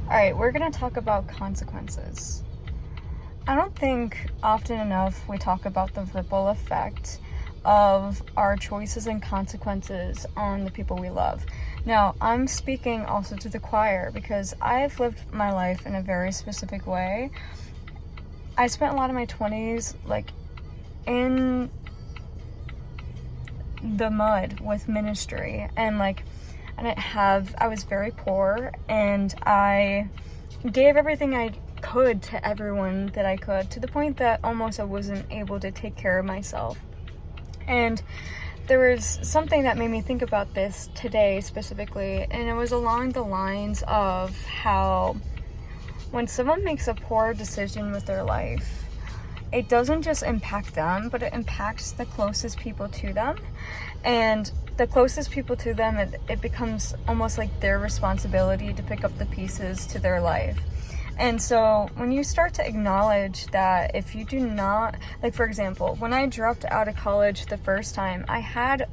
Alright, we're gonna talk about consequences. I don't think often enough we talk about the ripple effect of our choices and consequences on the people we love. Now, I'm speaking also to the choir because I've lived my life in a very specific way. I spent a lot of my 20s in the mud with ministry, and I was very poor, and I gave everything I could to everyone that I could, to the point that almost I wasn't able to take care of myself. And there was something that made me think about this today specifically, and it was along the lines of how when someone makes a poor decision with their life, it doesn't just impact them, but it impacts the closest people to them. And the closest people to them, it becomes almost like their responsibility to pick up the pieces to their life. And so when you start to acknowledge that if you do not, for example, when I dropped out of college the first time, I had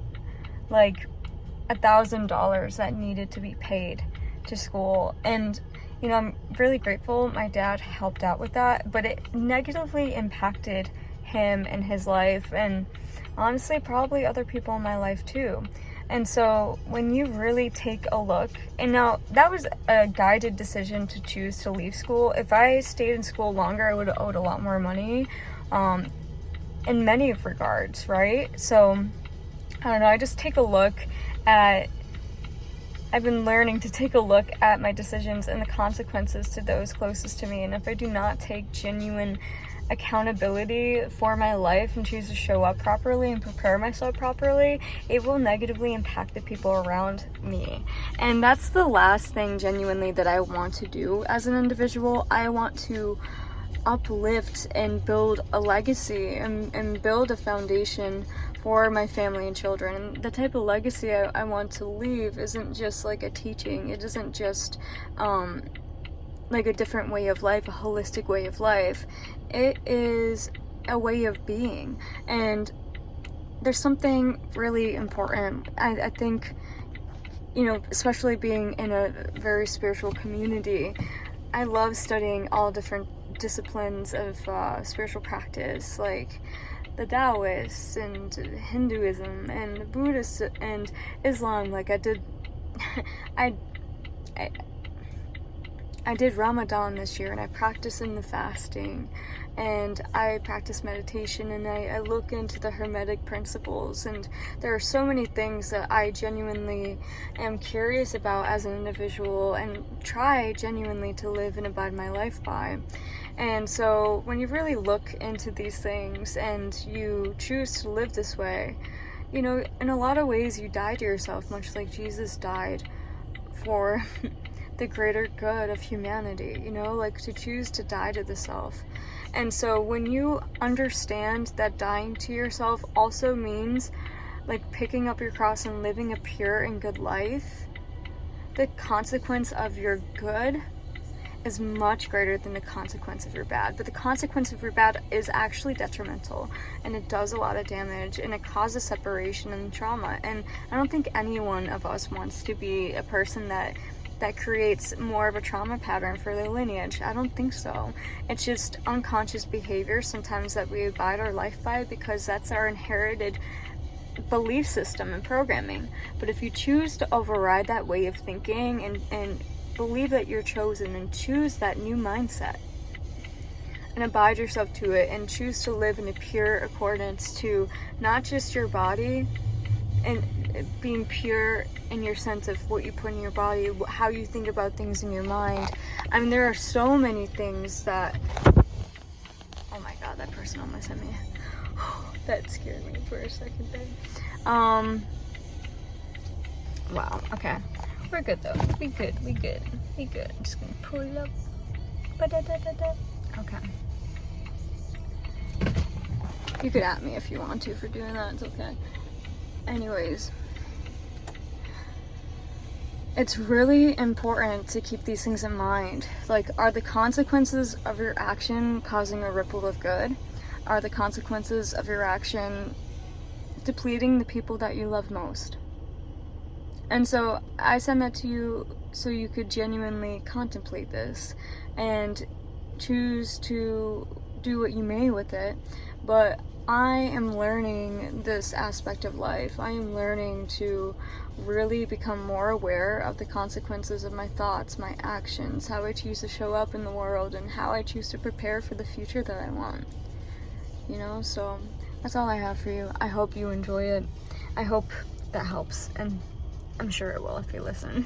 $1,000 that needed to be paid to school. And I'm really grateful my dad helped out with that, but it negatively impacted him and his life, and honestly probably other people in my life too. And so when you really take a look, and now that was a guided decision to choose to leave school. If I stayed in school longer, I would have owed a lot more money in many regards, right? So I don't know, I just take a look at I've been learning to take a look at my decisions and the consequences to those closest to me. And if I do not take genuine accountability for my life and choose to show up properly and prepare myself properly, it will negatively impact the people around me. And that's the last thing genuinely that I want to do as an individual. I want to uplift and build a legacy and build a foundation for my family and children. And the type of legacy I want to leave isn't just like a teaching. It isn't just like a different way of life, a holistic way of life. It is a way of being. And there's something really important. I think, especially being in a very spiritual community, I love studying all different disciplines of spiritual practice, like the Taoists and Hinduism and Buddhist and Islam. I did Ramadan this year, and I practiced in the fasting, and I practice meditation, and I look into the Hermetic principles, and there are so many things that I genuinely am curious about as an individual and try genuinely to live and abide my life by. And so when you really look into these things and you choose to live this way, in a lot of ways you die to yourself, much like Jesus died for the greater good of humanity, to choose to die to the self. And so when you understand that dying to yourself also means picking up your cross and living a pure and good life, the consequence of your good is much greater than the consequence of your bad. But the consequence of your bad is actually detrimental, and it does a lot of damage, and it causes separation and trauma. And I don't think any one of us wants to be a person that creates more of a trauma pattern for their lineage. I don't think so. It's just unconscious behavior sometimes that we abide our life by because that's our inherited belief system and programming. But if you choose to override that way of thinking and believe that you're chosen and choose that new mindset and abide yourself to it and choose to live in a pure accordance to not just your body and being pure in your sense of what you put in your body, how you think about things in your mind. I mean, there are so many things that, oh my god, that person almost hit me. That scared me for a second there. Wow, okay. We're good though. We good. I'm just gonna pull it up. Ba-da-da-da-da. Okay. You could at me if you want to for doing that, it's okay. Anyways, it's really important to keep these things in mind. Are the consequences of your action causing a ripple of good? Are the consequences of your action depleting the people that you love most? And so I send that to you so you could genuinely contemplate this and choose to do what you may with it. But I am learning this aspect of life. I am learning to really become more aware of the consequences of my thoughts, my actions, how I choose to show up in the world, and how I choose to prepare for the future that I want. You know, so that's all I have for you. I hope you enjoy it. I hope that helps, and I'm sure it will if you listen.